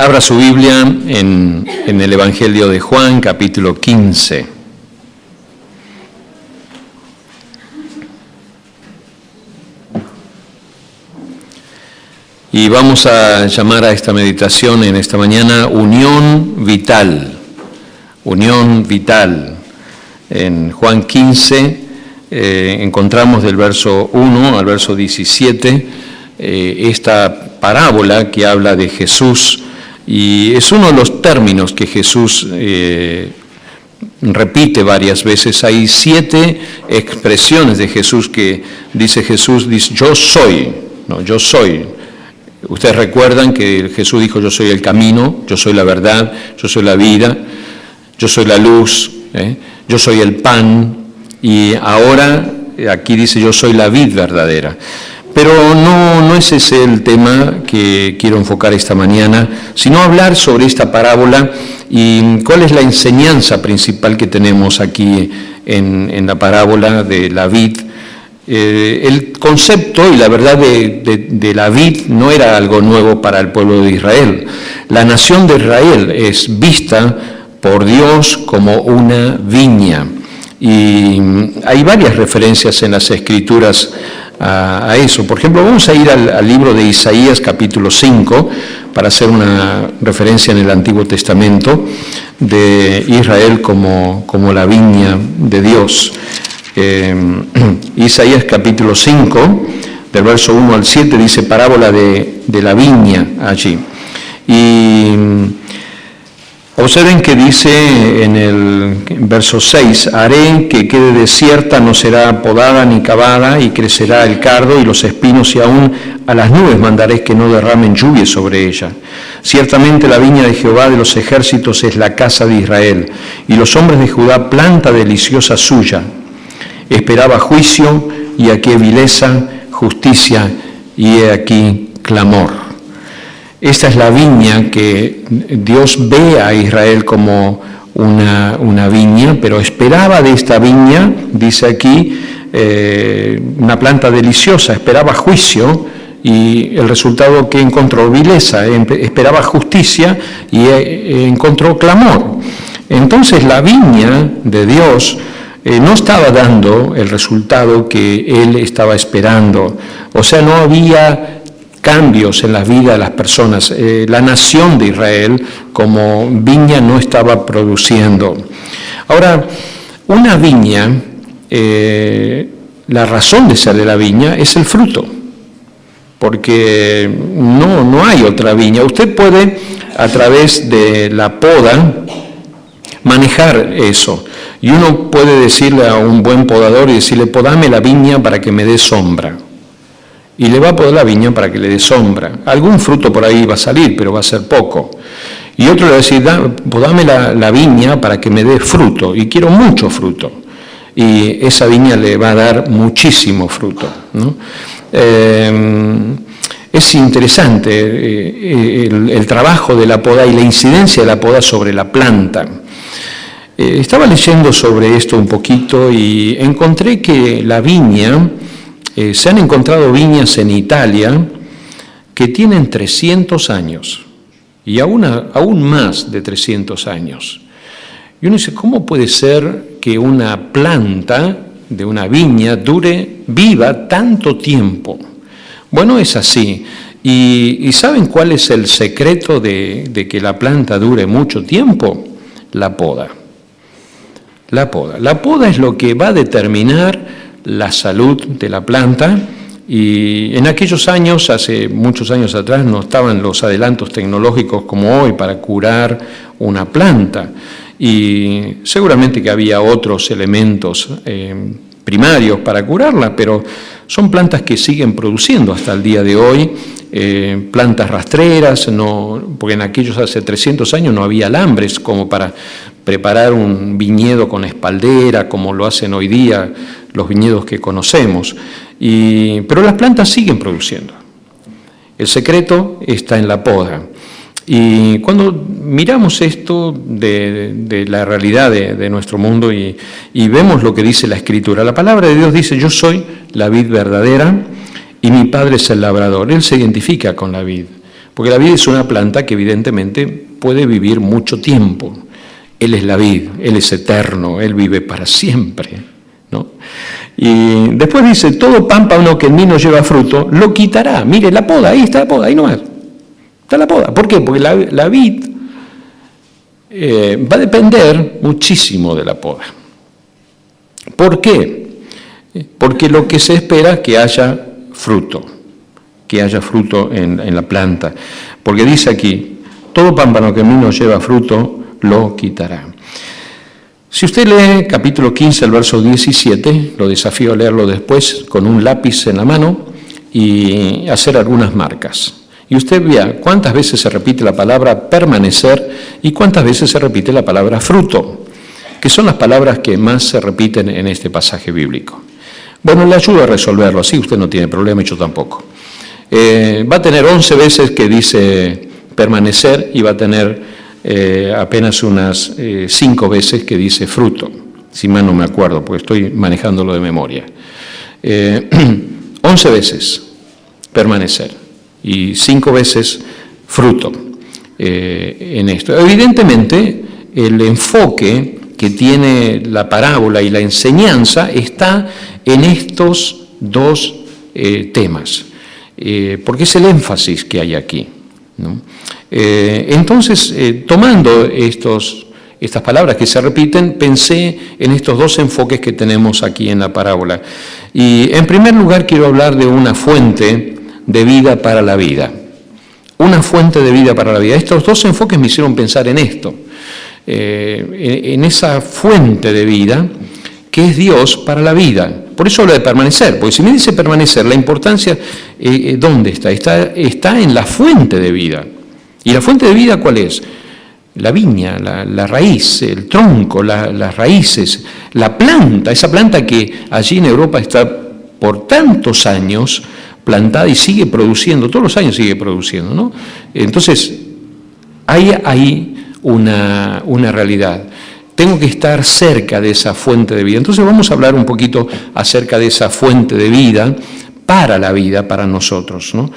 Abra su Biblia en el Evangelio de Juan, capítulo 15. Y vamos a llamar a esta meditación en esta mañana Unión Vital. Unión Vital. En Juan 15 encontramos del verso 1 al verso 17 esta parábola que habla de Jesús. Y es uno de los términos que Jesús repite varias veces. Hay 7 expresiones de Jesús que dice yo soy, no, yo soy. Ustedes recuerdan que Jesús dijo, yo soy el camino, yo soy la verdad, yo soy la vida, yo soy la luz, yo soy el pan. Y ahora aquí dice, yo soy la vid verdadera. Pero no es ese el tema que quiero enfocar esta mañana, sino hablar sobre esta parábola y cuál es la enseñanza principal que tenemos aquí en la parábola de la vid. El concepto y la verdad de la vid no era algo nuevo para el pueblo de Israel. La nación de Israel es vista por Dios como una viña. Y hay varias referencias en las Escrituras a eso. Por ejemplo, vamos a ir al libro de Isaías capítulo 5 para hacer una referencia en el Antiguo Testamento de Israel como la viña de Dios. Isaías capítulo 5 del verso 1 al 7 dice parábola de la viña allí. Y observen que dice en el verso 6, haré que quede desierta, no será podada ni cavada, y crecerá el cardo y los espinos, y aún a las nubes mandaré que no derramen lluvia sobre ella. Ciertamente la viña de Jehová de los ejércitos es la casa de Israel, y los hombres de Judá planta deliciosa suya. Esperaba juicio, y aquí vileza, justicia, y he aquí clamor. Esta es la viña que Dios ve a Israel como una viña, pero esperaba de esta viña, dice aquí, una planta deliciosa, esperaba juicio y el resultado que encontró vileza, esperaba justicia y encontró clamor. Entonces la viña de Dios no estaba dando el resultado que él estaba esperando, o sea, no había cambios en la vida de las personas. La nación de Israel como viña no estaba produciendo. Ahora, una viña, la razón de ser de la viña es el fruto, porque no hay otra viña. Usted puede, a través de la poda, manejar eso. Y uno puede decirle a un buen podador y decirle, podame la viña para que me dé sombra. Y le va a podar la viña para que le dé sombra. Algún fruto por ahí va a salir, pero va a ser poco. Y otro le va a decir, podame la viña para que me dé fruto, y quiero mucho fruto. Y esa viña le va a dar muchísimo fruto, ¿no? Es interesante el trabajo de la poda y la incidencia de la poda sobre la planta. Estaba leyendo sobre esto un poquito y encontré que la viña, se han encontrado viñas en Italia que tienen 300 años y aún más de 300 años. Y uno dice, ¿cómo puede ser que una planta de una viña viva tanto tiempo? Bueno, es así. ¿Y saben cuál es el secreto de que la planta dure mucho tiempo? La poda. La poda. La poda es lo que va a determinar la salud de la planta, y en aquellos años, hace muchos años atrás, no estaban los adelantos tecnológicos como hoy para curar una planta, y seguramente que había otros elementos primarios para curarla, pero son plantas que siguen produciendo hasta el día de hoy, plantas rastreras, porque en aquellos hace 300 años no había alambres como para preparar un viñedo con espaldera, como lo hacen hoy día los viñedos que conocemos. Pero las plantas siguen produciendo. El secreto está en la poda. Y cuando miramos esto de la realidad de nuestro mundo y vemos lo que dice la Escritura, la palabra de Dios dice, yo soy la vid verdadera y mi Padre es el labrador. Él se identifica con la vid. Porque la vid es una planta que evidentemente puede vivir mucho tiempo. Él es la vid, Él es eterno, Él vive para siempre, ¿no? Y después dice, todo pámpano que en mí no lleva fruto, lo quitará. Mire, la poda, ahí está la poda, ahí nomás. Está la poda. ¿Por qué? Porque la vid va a depender muchísimo de la poda. ¿Por qué? Porque lo que se espera es que haya fruto en la planta. Porque dice aquí, todo pámpano que en mí no lleva fruto, lo quitará. Si usted lee capítulo 15, el verso 17, lo desafío a leerlo después con un lápiz en la mano y hacer algunas marcas. Y usted vea cuántas veces se repite la palabra permanecer y cuántas veces se repite la palabra fruto, que son las palabras que más se repiten en este pasaje bíblico. Bueno, le ayudo a resolverlo, así usted no tiene problema y yo tampoco. Va a tener 11 veces que dice permanecer y va a tener apenas unas 5 veces que dice fruto, si mal no me acuerdo, porque estoy manejándolo de memoria. 11 veces permanecer y 5 veces fruto en esto. Evidentemente, el enfoque que tiene la parábola y la enseñanza está en estos dos temas, porque es el énfasis que hay aquí, ¿no? Entonces, tomando estas palabras que se repiten, pensé en estos dos enfoques que tenemos aquí en la parábola. Y en primer lugar quiero hablar de una fuente de vida para la vida. Una fuente de vida para la vida. Estos dos enfoques me hicieron pensar en esto, en esa fuente de vida que es Dios para la vida. Por eso hablo de permanecer, porque si me dice permanecer, la importancia, ¿dónde está? Está en la fuente de vida. ¿Y la fuente de vida cuál es? La viña, la raíz, el tronco, las raíces, la planta, esa planta que allí en Europa está por tantos años plantada y sigue produciendo, todos los años sigue produciendo, ¿no? Entonces, hay ahí una realidad. Tengo que estar cerca de esa fuente de vida. Entonces vamos a hablar un poquito acerca de esa fuente de vida, para nosotros, ¿no?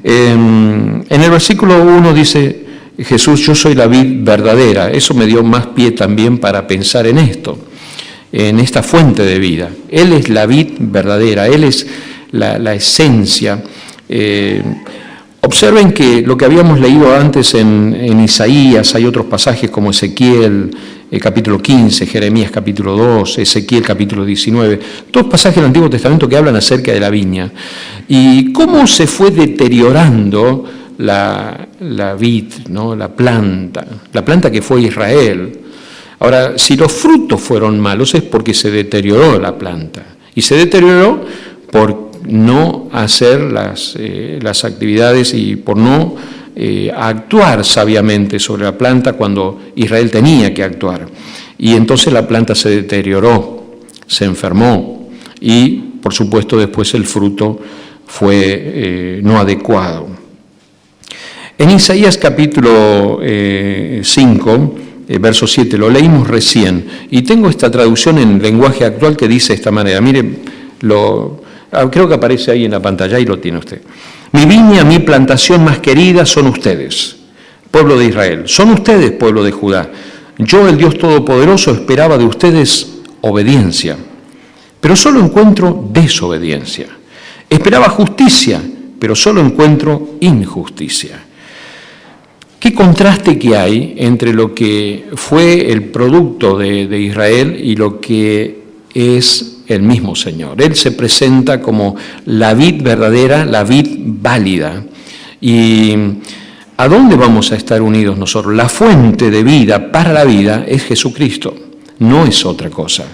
En el versículo 1 dice Jesús, yo soy la vid verdadera. Eso me dio más pie también para pensar en esto, en esta fuente de vida. Él es la vid verdadera, Él es la esencia. Observen que lo que habíamos leído antes en Isaías, hay otros pasajes como Ezequiel, capítulo 15, Jeremías capítulo 2, Ezequiel capítulo 19, todos pasajes del Antiguo Testamento que hablan acerca de la viña y cómo se fue deteriorando la vid, ¿no? La planta que fue Israel. Ahora, si los frutos fueron malos es porque se deterioró la planta y se deterioró por no hacer las actividades y por no actuar sabiamente sobre la planta cuando Israel tenía que actuar. Y entonces la planta se deterioró, se enfermó y, por supuesto, después el fruto fue no adecuado. En Isaías capítulo 5, verso 7, lo leímos recién, y tengo esta traducción en lenguaje actual que dice de esta manera, mire, creo que aparece ahí en la pantalla, ahí lo tiene usted. Mi viña, mi plantación más querida son ustedes, pueblo de Israel. Son ustedes, pueblo de Judá. Yo, el Dios Todopoderoso, esperaba de ustedes obediencia, pero solo encuentro desobediencia. Esperaba justicia, pero solo encuentro injusticia. ¿Qué contraste que hay entre lo que fue el producto de Israel y lo que es el mismo Señor? Él se presenta como la vid verdadera, la vid válida. ¿Y a dónde vamos a estar unidos nosotros? La fuente de vida para la vida es Jesucristo, no es otra cosa.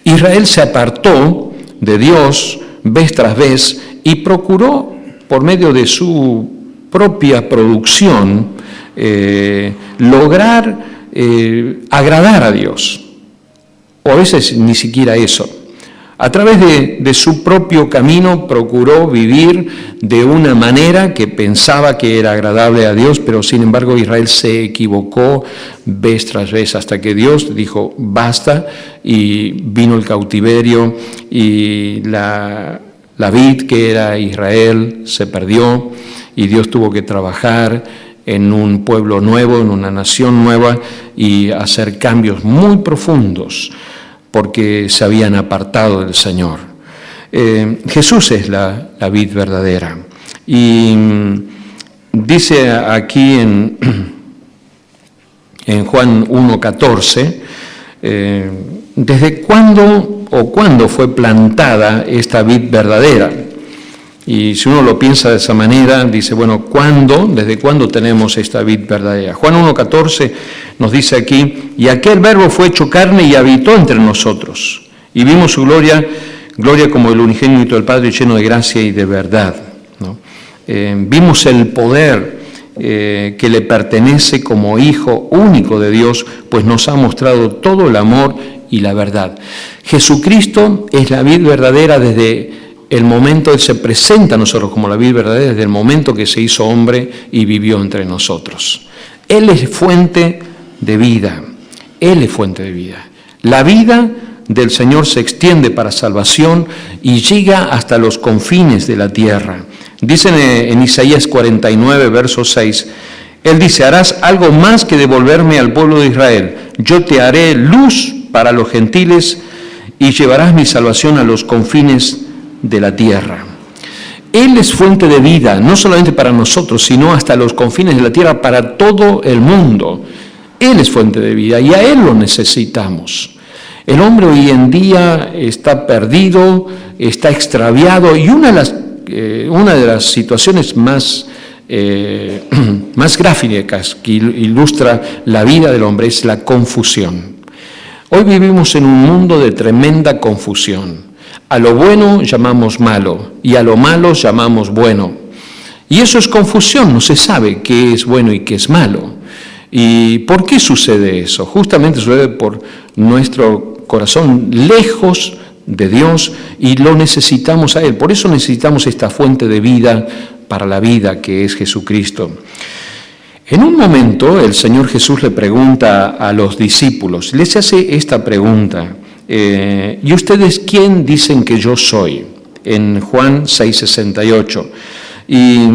Israel se apartó de Dios vez tras vez y procuró, por medio de su propia producción, lograr agradar a Dios, o a veces ni siquiera eso. A través de su propio camino procuró vivir de una manera que pensaba que era agradable a Dios, pero sin embargo Israel se equivocó vez tras vez hasta que Dios dijo basta y vino el cautiverio y la vid que era Israel se perdió y Dios tuvo que trabajar en un pueblo nuevo, en una nación nueva, y hacer cambios muy profundos, porque se habían apartado del Señor. Jesús es la vid verdadera. Y dice aquí en Juan 1:14, ¿desde cuándo fue plantada esta vid verdadera? Y si uno lo piensa de esa manera, dice, bueno, ¿desde cuándo tenemos esta vid verdadera? Juan 1:14 nos dice aquí, y aquel verbo fue hecho carne y habitó entre nosotros, y vimos su gloria como el unigénito del Padre, lleno de gracia y de verdad, ¿no? Vimos el poder que le pertenece como Hijo único de Dios, pues nos ha mostrado todo el amor y la verdad. Jesucristo es la vid verdadera desde el momento, Él se presenta a nosotros como la vid verdadera desde el momento que se hizo hombre y vivió entre nosotros. Él es fuente de vida, Él es fuente de vida. La vida del Señor se extiende para salvación y llega hasta los confines de la tierra. Dicen en Isaías 49, verso 6, Él dice, harás algo más que devolverme al pueblo de Israel. Yo te haré luz para los gentiles y llevarás mi salvación a los confines de la tierra. Él es fuente de vida, no solamente para nosotros, sino hasta los confines de la tierra, para todo el mundo. Él es fuente de vida y a Él lo necesitamos. El hombre hoy en día está perdido, está extraviado, y una de las situaciones más gráficas que ilustra la vida del hombre es la confusión. Hoy vivimos en un mundo de tremenda confusión. A lo bueno llamamos malo y a lo malo llamamos bueno. Y eso es confusión, no se sabe qué es bueno y qué es malo. ¿Y por qué sucede eso? Justamente sucede por nuestro corazón lejos de Dios y lo necesitamos a Él. Por eso necesitamos esta fuente de vida para la vida que es Jesucristo. En un momento el Señor Jesús le pregunta a los discípulos, les hace esta pregunta, ¿y ustedes quién dicen que yo soy? En Juan 6:68. Y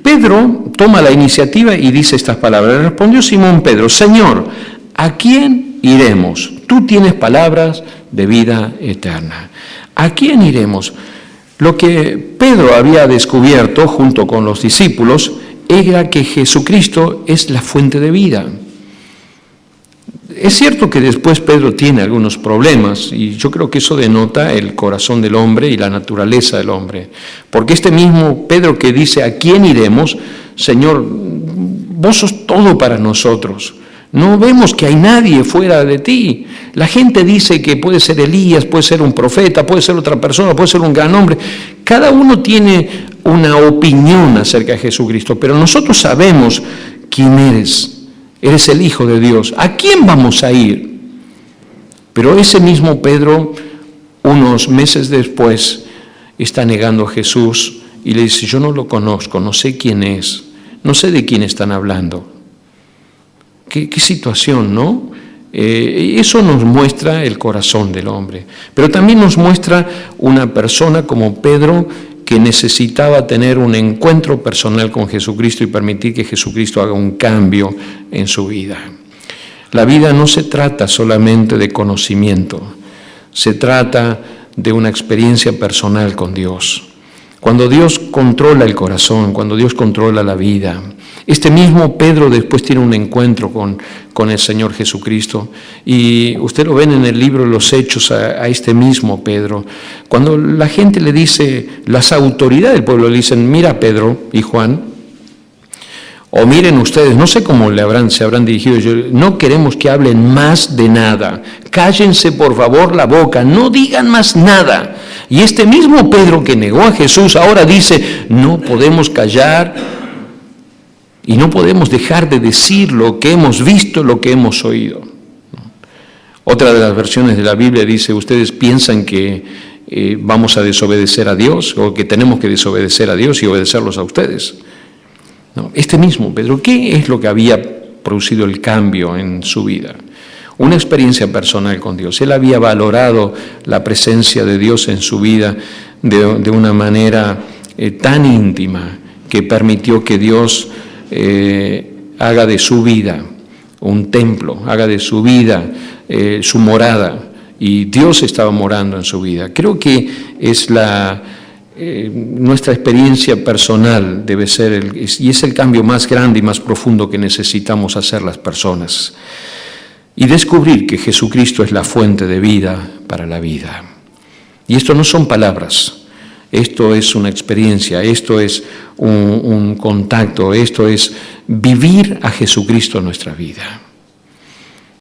Pedro toma la iniciativa y dice estas palabras. Respondió Simón Pedro, Señor, ¿a quién iremos? Tú tienes palabras de vida eterna. ¿A quién iremos? Lo que Pedro había descubierto junto con los discípulos era que Jesucristo es la fuente de vida. Es cierto que después Pedro tiene algunos problemas y yo creo que eso denota el corazón del hombre y la naturaleza del hombre. Porque este mismo Pedro que dice, ¿a quién iremos? Señor, vos sos todo para nosotros. No vemos que hay nadie fuera de ti. La gente dice que puede ser Elías, puede ser un profeta, puede ser otra persona, puede ser un gran hombre. Cada uno tiene una opinión acerca de Jesucristo, pero nosotros sabemos quién eres. Eres el Hijo de Dios. ¿A quién vamos a ir? Pero ese mismo Pedro, unos meses después, está negando a Jesús y le dice, yo no lo conozco, no sé quién es, no sé de quién están hablando. ¿Qué situación, no? Eso nos muestra el corazón del hombre, pero también nos muestra una persona como Pedro que necesitaba tener un encuentro personal con Jesucristo y permitir que Jesucristo haga un cambio en su vida. La vida no se trata solamente de conocimiento, se trata de una experiencia personal con Dios. Cuando Dios controla el corazón, cuando Dios controla la vida. Este mismo Pedro después tiene un encuentro con el Señor Jesucristo y usted lo ven en el libro de los Hechos a este mismo Pedro. Cuando la gente le dice, las autoridades del pueblo le dicen, mira Pedro y Juan, o miren ustedes, no sé cómo se habrán dirigido, no queremos que hablen más de nada, cállense por favor la boca, no digan más nada. Y este mismo Pedro que negó a Jesús ahora dice, no podemos callar y no podemos dejar de decir lo que hemos visto, lo que hemos oído. Otra de las versiones de la Biblia dice, ustedes piensan que vamos a desobedecer a Dios o que tenemos que desobedecer a Dios y obedecerlos a ustedes. No, este mismo Pedro, ¿qué es lo que había producido el cambio en su vida? Una experiencia personal con Dios. Él había valorado la presencia de Dios en su vida de una manera tan íntima que permitió que Dios haga de su vida un templo, haga de su vida su morada, y Dios estaba morando en su vida. Creo que es nuestra experiencia personal debe ser, y es el cambio más grande y más profundo que necesitamos hacer las personas, y descubrir que Jesucristo es la fuente de vida para la vida. Y esto no son palabras, esto es una experiencia, esto es un contacto, esto es vivir a Jesucristo en nuestra vida.